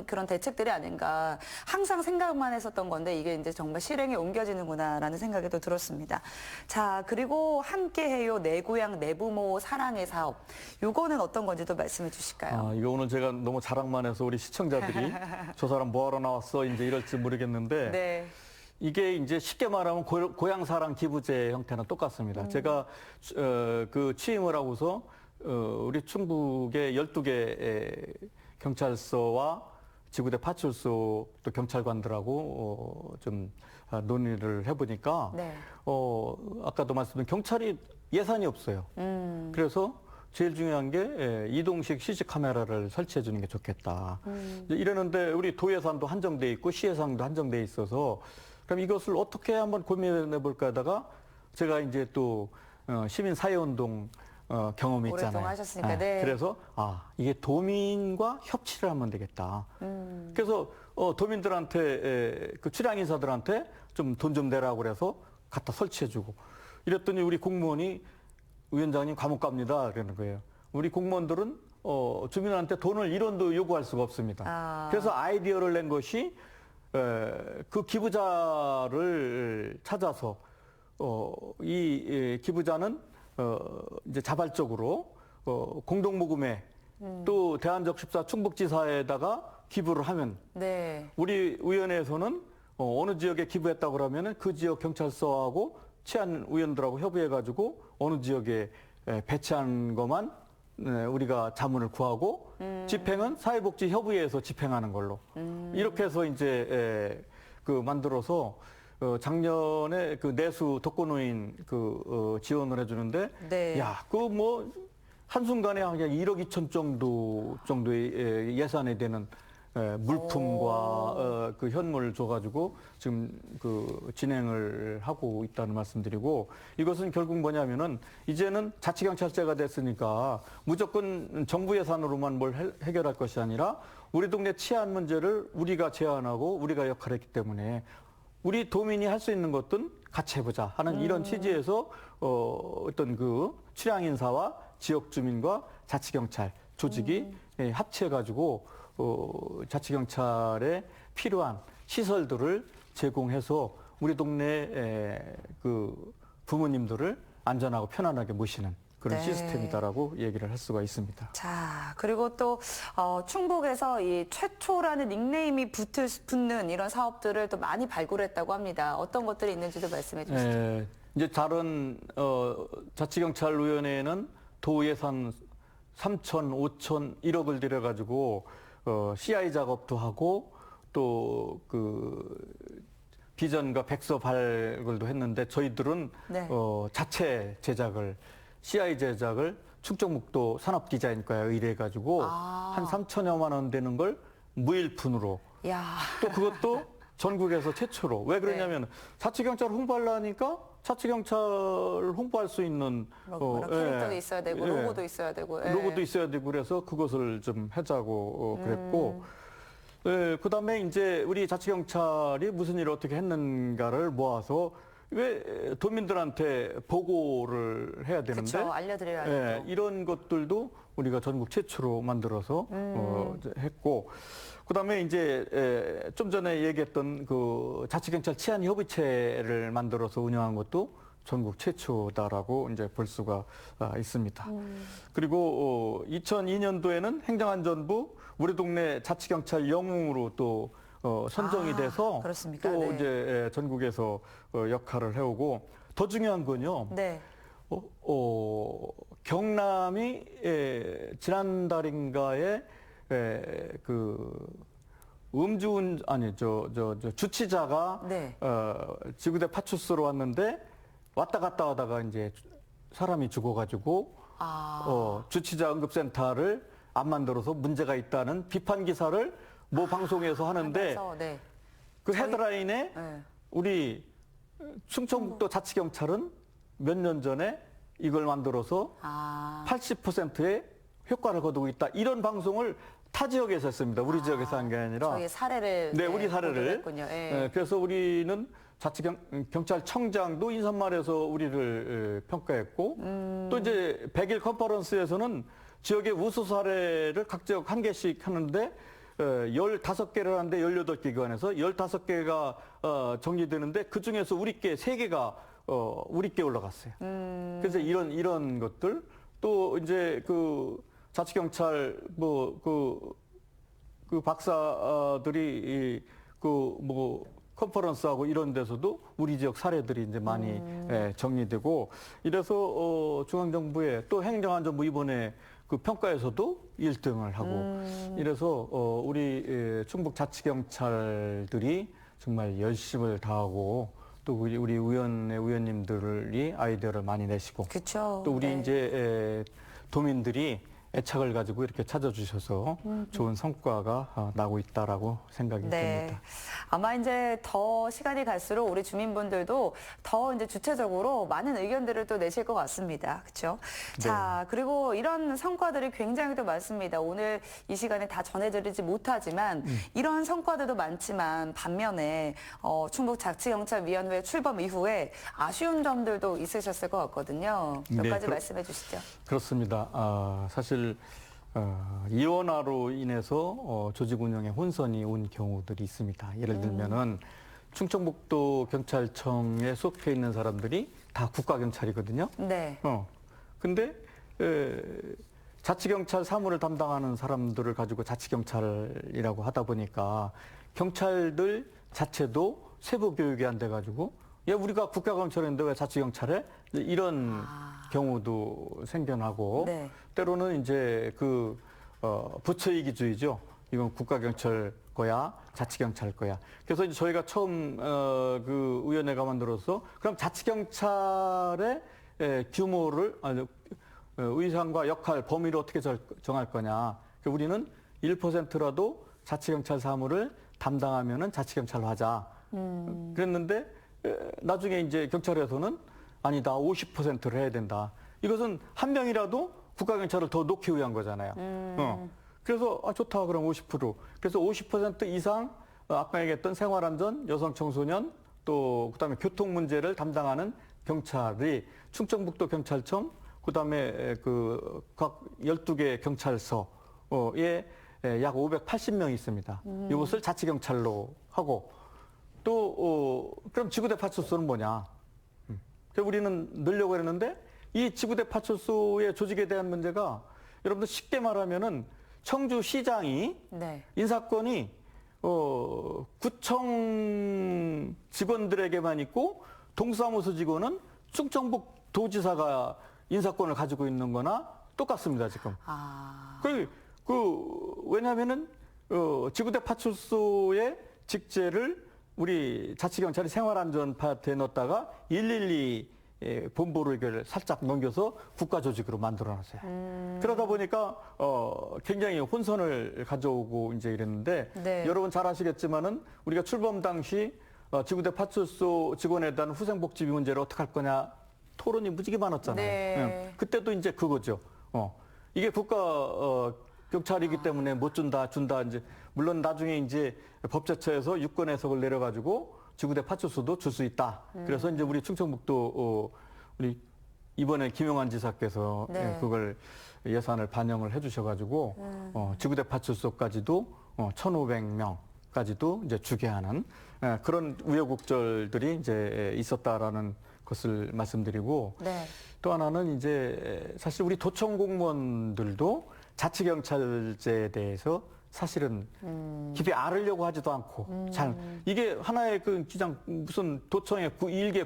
그런 대책들이 아닌가 항상 생각만 했었던 건데 이게 이제 정말 실행에 옮겨지는구나라는 생각이 또 들었습니다. 자, 그리고 함께해요 내 고향 내 부모 사랑의 사업 요거는 어떤 건지도 말씀해 주실까요? 이거 오늘 제가 너무 자랑만 해서 우리 시청자들이 저 사람 뭐하러 나왔어 이제 이럴지 모르겠는데 네. 이게 이제 쉽게 말하면 고향 사랑 기부제 형태는 똑같습니다. 제가 그 취임을 하고서 우리 충북의 12개 경찰서와 지구대 파출소 또 경찰관들하고 좀 논의를 해보니까 네. 아까도 말씀드린 경찰이 예산이 없어요. 그래서 제일 중요한 게 이동식 CC 카메라를 설치해 주는 게 좋겠다. 이러는데 우리 도 예산도 한정돼 있고 시 예산도 한정돼 있어서 그럼 이것을 어떻게 한번 고민해 볼까 하다가 제가 이제 또 시민 사회운동 경험이 있잖아요. 오랫동안 하셨으니까. 네. 그래서 이게 도민과 협치를 하면 되겠다. 그래서 도민들한테 그 출향 인사들한테 좀 돈 좀 내라고 그래서 갖다 설치해주고 이랬더니 우리 공무원이 위원장님 감옥 갑니다 그러는 거예요. 우리 공무원들은 주민한테 돈을 1원도 요구할 수가 없습니다. 그래서 아이디어를 낸 것이 그 기부자를 찾아서 이 기부자는 이제 자발적으로 공동모금회 또 대한적십사 충북지사에다가 기부를 하면 네. 우리 의원회에서는 어느 지역에 기부했다고 그러면은 그 지역 경찰서하고 치안위원들하고 협의해가지고 어느 지역에 배치한 것만 우리가 자문을 구하고 집행은 사회복지협의회에서 집행하는 걸로 이렇게 해서 이제 만들어서 작년에 그 내수 독거노인 지원을 해주는데 네. 야, 한순간에 그냥 1억 2천 정도의 예산이 되는 물품과 그 현물을 줘가지고 지금 진행을 하고 있다는 말씀드리고 이것은 결국 뭐냐면은 이제는 자치경찰제가 됐으니까 무조건 정부 예산으로만 뭘 해결할 것이 아니라 우리 동네 치안 문제를 우리가 제안하고 우리가 역할했기 때문에 우리 도민이 할 수 있는 것은 같이 해보자 하는 이런 취지에서 어떤 출향 인사와 지역 주민과 자치경찰 조직이 합치해가지고 자치경찰에 필요한 시설들을 제공해서 우리 동네 부모님들을 안전하고 편안하게 모시는 그런 네. 시스템이다라고 얘기를 할 수가 있습니다. 자, 그리고 또 충북에서 이 최초라는 닉네임이 붙는 이런 사업들을 또 많이 발굴했다고 합니다. 어떤 것들이 있는지도 말씀해 주시죠. 이제 다른 자치경찰위원회에는 도 예산 3천, 5천, 1억을 들여가지고 CI 작업도 하고 또 비전과 백서 발굴도 했는데 저희들은 네. 자체 제작을 CI 제작을 충청북도 산업디자인과에 의뢰해가지고 한 3천여만 원 되는 걸 무일푼으로 야. 또 그것도 전국에서 최초로 왜 그러냐면 자치경찰 홍보하려니까 자치경찰 홍보할 수 있는 캐릭터도 있어야 되고 로고도 있어야 되고 로고도 있어야 되고 그래서 그것을 좀 하자고 그랬고 그다음에 이제 우리 자치경찰이 무슨 일을 어떻게 했는가를 모아서 왜 도민들한테 보고를 해야 되는데 그렇죠. 알려드려야 이런 것들도 우리가 전국 최초로 만들어서 했고 그다음에 이제 좀 전에 얘기했던 자치경찰 치안협의체를 만들어서 운영한 것도 전국 최초다라고 이제 볼 수가 있습니다. 그리고 2002년도에는 행정안전부 우리 동네 자치경찰 영웅으로 또 선정이 돼서 그렇습니까? 또 네. 이제 전국에서 역할을 해오고 더 중요한 건요. 네. 경남이 지난달인가에 주치자가 네. 지구대 파출소로 왔는데 왔다 갔다 하다가 이제 사람이 죽어가지고 주치자 응급센터를 안 만들어서 문제가 있다는 비판 기사를 모 방송에서 하는데 네. 그 헤드라인에 네. 우리 충청북도 자치경찰은 몇 년 전에 이걸 만들어서 80%의 효과를 거두고 있다. 이런 방송을 타 지역에서 했습니다. 우리 지역에서 한 게 아니라. 저희 사례를 우리 사례를. 했군요. 그래서 우리는 자치경찰청장도 인사말에서 우리를 평가했고 또 이제 100일 컨퍼런스에서는 지역의 우수 사례를 각 지역 한 개씩 하는데 15개를 하는데 18기관에서 15개가 정리되는데 그중에서 우리께 3개가 우리께 올라갔어요. 그래서 이런 것들 또 이제 자치경찰 박사들이 컨퍼런스하고 이런 데서도 우리 지역 사례들이 이제 많이 정리되고 이래서 중앙정부의 또 행정안전부 이번에 평가에서도 1등을 하고 이래서 우리 충북 자치경찰들이 정말 열심을 다하고 또 우리 의원님들이 아이디어를 많이 내시고 그쵸. 또 우리 이제 도민들이 애착을 가지고 이렇게 찾아주셔서 좋은 성과가 나고 있다라고 생각이 듭니다. 아마 이제 더 시간이 갈수록 우리 주민분들도 더 이제 주체적으로 많은 의견들을 또 내실 것 같습니다. 그렇죠? 네. 자, 그리고 이런 성과들이 굉장히 또 많습니다. 오늘 이 시간에 다 전해드리지 못하지만 이런 성과들도 많지만 반면에 충북 자치경찰위원회 출범 이후에 아쉬운 점들도 있으셨을 것 같거든요. 몇 가지 말씀해 주시죠. 그렇습니다. 사실 이원화로 인해서 조직 운영에 혼선이 온 경우들이 있습니다. 예를 들면은 충청북도 경찰청에 속해 있는 사람들이 다 국가경찰이거든요. 네. 근데 자치경찰 사무를 담당하는 사람들을 가지고 자치경찰이라고 하다 보니까 경찰들 자체도 세부 교육이 안 돼가지고 야 우리가 국가경찰인데 왜 자치경찰해? 이런 경우도 생겨나고 네. 때로는 이제 그 부처이기주의죠. 이건 국가경찰 거야, 자치경찰 거야. 그래서 이제 저희가 처음 그 위원회가 만들어서 그럼 자치경찰의 규모를 의상과 역할, 범위를 어떻게 정할 거냐. 우리는 1%라도 자치경찰 사무를 담당하면은 자치경찰로 하자. 그랬는데 나중에 이제 경찰에서는 아니다, 50%를 해야 된다. 이것은 한 명이라도 국가경찰을 더 놓기 위한 거잖아요. 그래서 좋다 그럼 50%. 그래서 50% 이상 아까 얘기했던 생활안전, 여성청소년 또 그다음에 교통 문제를 담당하는 경찰이 충청북도 경찰청 그다음에 그 각 12개 경찰서에 약 580명이 있습니다. 이것을 자치경찰로 하고 또 그럼 지구대 파출소는 뭐냐? 그래서 우리는 넣으려고 했는데 이 지구대 파출소의 조직에 대한 문제가 여러분들 쉽게 말하면은 청주시장이 네. 인사권이 구청 직원들에게만 있고 동사무소 직원은 충청북도지사가 인사권을 가지고 있는 거나 똑같습니다, 지금. 왜냐하면은, 지구대 파출소의 직제를 우리 자치경찰이 생활안전 파트에 넣었다가 112 본부로 이걸 살짝 넘겨서 국가조직으로 만들어놨어요. 그러다 보니까, 굉장히 혼선을 가져오고 이제 이랬는데, 네. 여러분 잘 아시겠지만은 우리가 출범 당시 지구대 파출소 직원에 대한 후생복지비 문제를 어떻게 할 거냐 토론이 무지개 많았잖아요. 네. 그때도 이제 그거죠. 이게 국가 경찰이기 때문에 못 준다 이제 물론 나중에 이제 법제처에서 유권 해석을 내려가지고 지구대 파출소도 줄 수 있다. 그래서 이제 우리 충청북도 우리 이번에 김용환 지사께서 네. 그걸 예산을 반영을 해주셔가지고 지구대 파출소까지도 1,500명까지도 이제 주게 하는 그런 우여곡절들이 이제 있었다라는 것을 말씀드리고 네. 또 하나는 이제 사실 우리 도청 공무원들도 자치경찰제에 대해서 사실은 깊이 알으려고 하지도 않고 잘 이게 하나의 그 그냥 무슨 도청의 일개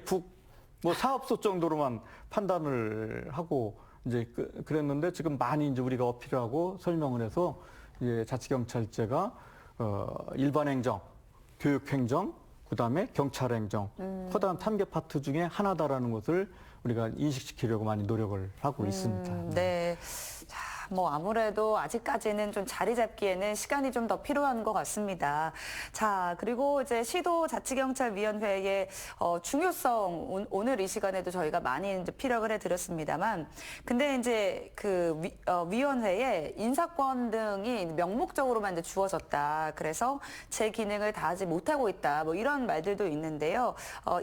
뭐 사업소 정도로만 판단을 하고 이제 그랬는데 지금 많이 이제 우리가 어필하고 설명을 해서 이제 자치경찰제가 일반행정, 교육행정, 그다음에 경찰행정, 커다란 탐계 파트 중에 하나다라는 것을 우리가 인식시키려고 많이 노력을 하고 있습니다. 네. 자, 뭐 아무래도 아직까지는 좀 자리 잡기에는 시간이 좀 더 필요한 것 같습니다. 자, 그리고 이제 시도자치경찰위원회의 중요성 오늘 이 시간에도 저희가 많이 이제 피력을 해드렸습니다만, 근데 이제 그 위원회에 인사권 등이 명목적으로만 이제 주어졌다. 그래서 제 기능을 다하지 못하고 있다. 뭐 이런 말들도 있는데요.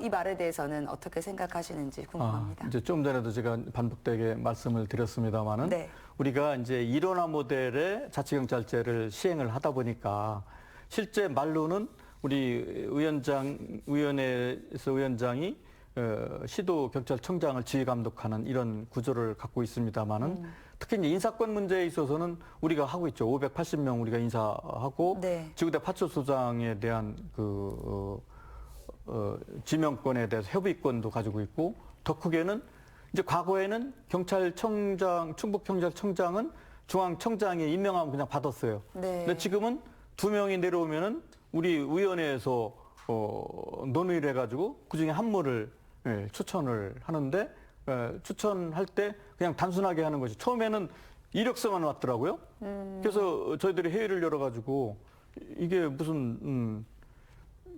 이 말에 대해서는 어떻게 생각하시는지 궁금합니다. 이제 좀 전에도 제가 반복되게 말씀을 드렸습니다만은 네. 우리가 이제 일원화 모델의 자치경찰제를 시행을 하다 보니까 실제 말로는 우리 위원회에서 위원장이 시도경찰청장을 지휘감독하는 이런 구조를 갖고 있습니다만은 특히 이제 인사권 문제에 있어서는 우리가 하고 있죠. 580명 우리가 인사하고 네. 지구대 파출소장에 대한 그 지명권에 대해서 협의권도 가지고 있고 더 크게는 이제 과거에는 경찰청장, 충북경찰청장은 중앙청장이 임명하면 그냥 받았어요. 네. 근데 지금은 2명이 내려오면은 우리 위원회에서 논의를 해가지고 그 중에 한 분을 추천을 하는데 추천할 때 그냥 단순하게 하는 것이 처음에는 이력서만 왔더라고요. 그래서 저희들이 회의를 열어가지고 이게 무슨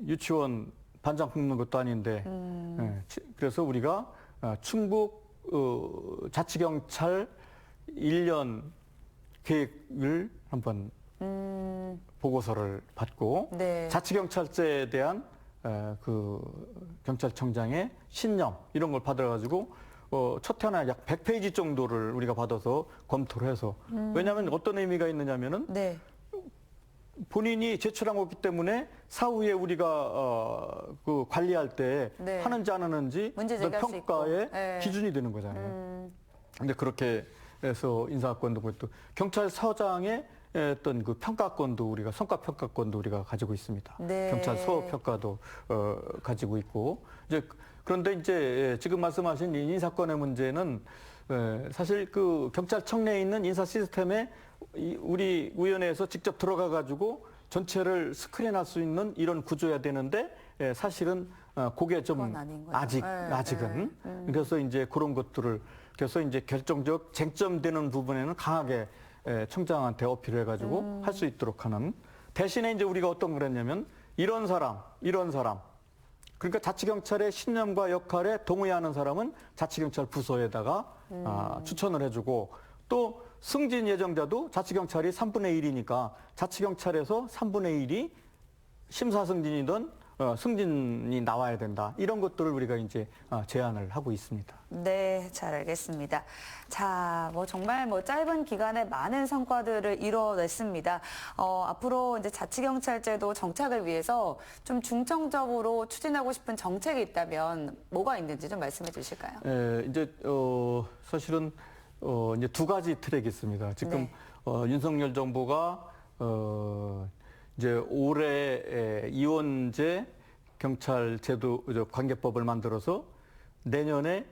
유치원 반장 뽑는 것도 아닌데 그래서 우리가 충북 자치경찰 1년 계획을 한번 보고서를 받고 네. 자치경찰제에 대한 그 경찰청장의 신념 이런 걸 받아가지고 첫 해나 약 100페이지 정도를 우리가 받아서 검토를 해서 왜냐하면 어떤 의미가 있느냐면은 네. 본인이 제출한 거기 때문에 사후에 우리가 그 관리할 때 네. 하는지 안 하는지 문제 제기할 수 평가의 있고. 네. 기준이 되는 거잖아요. 근데 그렇게 해서 인사권도 또 경찰서장의 어떤 그 평가권도 우리가 성과 평가권도 우리가 가지고 있습니다. 네. 경찰서 평가도 가지고 있고 이제 그런데 이제 지금 말씀하신 이 인사권의 문제는 사실 그 경찰청 내에 있는 인사 시스템에 우리 위원회에서 직접 들어가 가지고 전체를 스크린할 수 있는 이런 구조여야 되는데 사실은 그게 좀 그건 아닌 거죠. 아직은 그래서 이제 그런 것들을 그래서 이제 결정적 쟁점되는 부분에는 강하게 청장한테 어필을 해가지고 할 수 있도록 하는 대신에 이제 우리가 어떤 걸 했냐면 이런 사람 그러니까 자치경찰의 신념과 역할에 동의하는 사람은 자치경찰 부서에다가 추천을 해주고 또 승진 예정자도 자치경찰이 3분의 1이니까 자치경찰에서 3분의 1이 심사 승진이든 승진이 나와야 된다. 이런 것들을 우리가 이제 제안을 하고 있습니다. 네, 잘 알겠습니다. 자, 정말 짧은 기간에 많은 성과들을 이뤄냈습니다. 앞으로 이제 자치경찰제도 정착을 위해서 좀 중점적으로 추진하고 싶은 정책이 있다면 뭐가 있는지 좀 말씀해 주실까요? 이제 사실은 이제 두 가지 트랙이 있습니다. 지금 네. 윤석열 정부가 이제 올해 이원제 경찰제도 관계법을 만들어서 내년에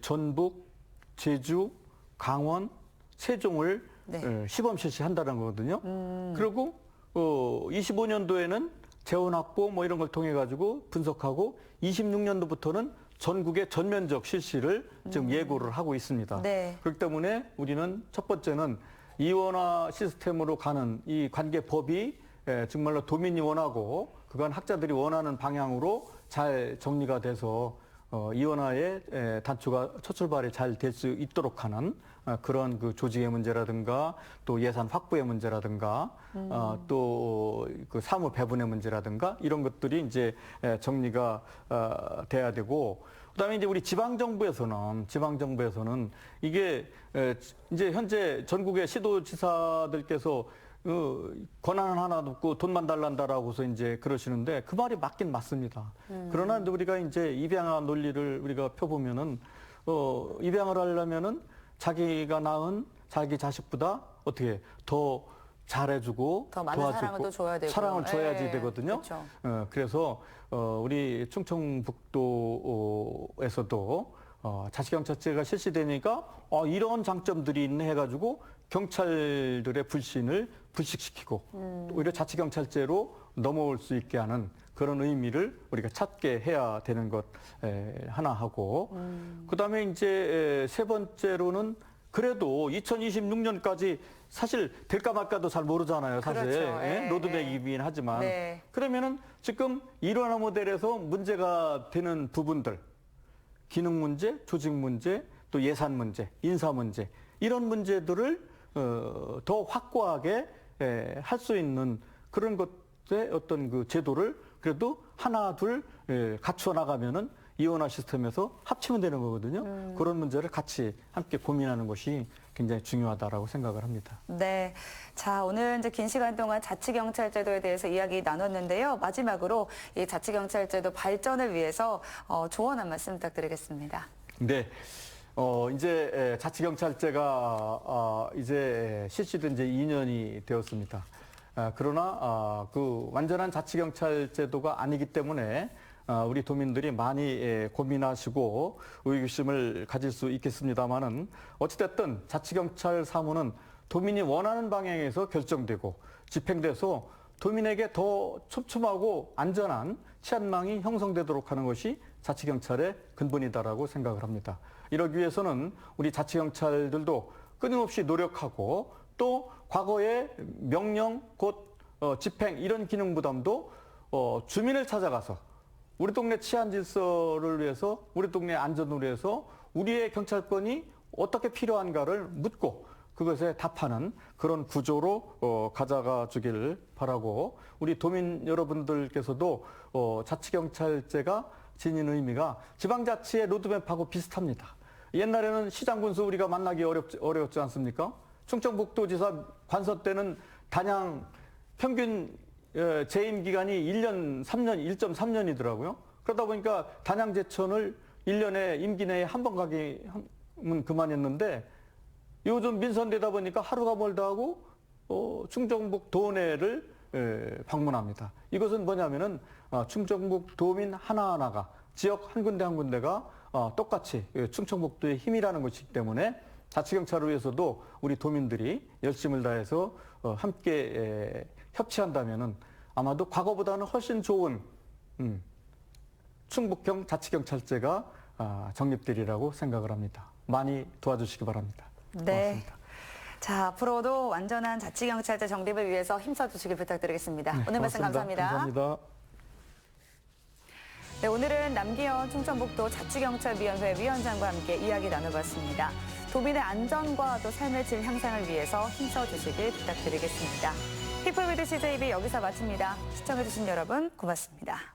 전북, 제주, 강원, 세종을 네. 시범 실시한다는 거거든요. 그리고 25년도에는 재원 확보 이런 걸 통해 가지고 분석하고 26년도부터는 전국의 전면적 실시를 지금 예고를 하고 있습니다. 네. 그렇기 때문에 우리는 첫 번째는 이원화 시스템으로 가는 이 관계법이 정말로 도민이 원하고 그건 학자들이 원하는 방향으로 잘 정리가 돼서 이원화의 단추가 첫 출발이 잘 될 수 있도록 하는 그런 그 조직의 문제라든가 또 예산 확보의 문제라든가 또 그 사무 배분의 문제라든가 이런 것들이 이제 정리가 돼야 되고 그다음에 이제 우리 지방정부에서는 이게 이제 현재 전국의 시도지사들께서 권한은 하나도 없고 돈만 달란다라고서 이제 그러시는데 그 말이 맞긴 맞습니다. 그러나 이제 우리가 이제 입양아 논리를 우리가 펴보면은 입양을 하려면은 자기가 낳은 자기 자식보다 어떻게 더 잘해주고 더 많은 도와주고 사랑을 또 줘야 되고 사랑을 줘야지 되거든요. 그렇죠. 그래서 우리 충청북도에서도 자치경찰제가 실시되니까 이런 장점들이 있네 해가지고 경찰들의 불신을 불식시키고 오히려 자치경찰제로 넘어올 수 있게 하는 그런 의미를 우리가 찾게 해야 되는 것 하나 하고 그다음에 이제 세 번째로는 그래도 2026년까지 사실 될까 말까도 잘 모르잖아요. 사실 그렇죠. 로드맵이긴 하지만 네. 그러면은 지금 일원화 모델에서 문제가 되는 부분들 기능 문제, 조직 문제, 또 예산 문제, 인사 문제 이런 문제들을 더 확고하게 할 수 있는 그런 것의 어떤 그 제도를 그래도 하나 둘 갖추어 나가면은 이원화 시스템에서 합치면 되는 거거든요. 그런 문제를 같이 함께 고민하는 것이 굉장히 중요하다라고 생각을 합니다. 네. 자, 오늘 이제 긴 시간 동안 자치경찰제도에 대해서 이야기 나눴는데요. 마지막으로 이 자치경찰제도 발전을 위해서 조언 한 말씀 부탁드리겠습니다. 네. 이제 자치경찰제가 이제 실시된 지 2년이 되었습니다. 그러나 그 완전한 자치경찰제도가 아니기 때문에 우리 도민들이 많이 고민하시고 의구심을 가질 수 있겠습니다만은 어찌됐든 자치경찰 사무는 도민이 원하는 방향에서 결정되고 집행돼서 도민에게 더 촘촘하고 안전한 치안망이 형성되도록 하는 것이 자치경찰의 근본이다라고 생각을 합니다. 이러기 위해서는 우리 자치경찰들도 끊임없이 노력하고 또 과거의 명령 곧 집행 이런 기능 부담도 주민을 찾아가서 우리 동네 치안 질서를 위해서 우리 동네 안전을 위해서 우리의 경찰권이 어떻게 필요한가를 묻고 그것에 답하는 그런 구조로 가져가 주기를 바라고 우리 도민 여러분들께서도 자치경찰제가 지닌 의미가 지방자치의 로드맵하고 비슷합니다. 옛날에는 시장군수 우리가 만나기 어렵지 않습니까? 충청북도지사 관서 때는 단양 평균 재임 기간이 1년 3년 1.3년이더라고요. 그러다 보니까 단양제천을 1년에 임기 내에 한 번 가기면 그만했는데 요즘 민선되다 보니까 하루가 멀다 하고 충청북 도내를 방문합니다. 이것은 뭐냐면은 충청북 도민 하나하나가 지역 한 군데 한 군데가 똑같이 충청북도의 힘이라는 것이기 때문에 자치경찰을 위해서도 우리 도민들이 열심을 다해서 함께 협치한다면은 아마도 과거보다는 훨씬 좋은 충북형 자치경찰제가 정립되리라고 생각을 합니다. 많이 도와주시기 바랍니다. 네. 고맙습니다. 자, 앞으로도 완전한 자치경찰제 정립을 위해서 힘써주시길 부탁드리겠습니다. 오늘 말씀 감사합니다. 감사합니다. 네, 오늘은 남기현 충청북도 자치경찰위원회 위원장과 함께 이야기 나눠봤습니다. 도민의 안전과 또 삶의 질 향상을 위해서 힘써주시길 부탁드리겠습니다. 피플 위드 CJB 여기서 마칩니다. 시청해주신 여러분 고맙습니다.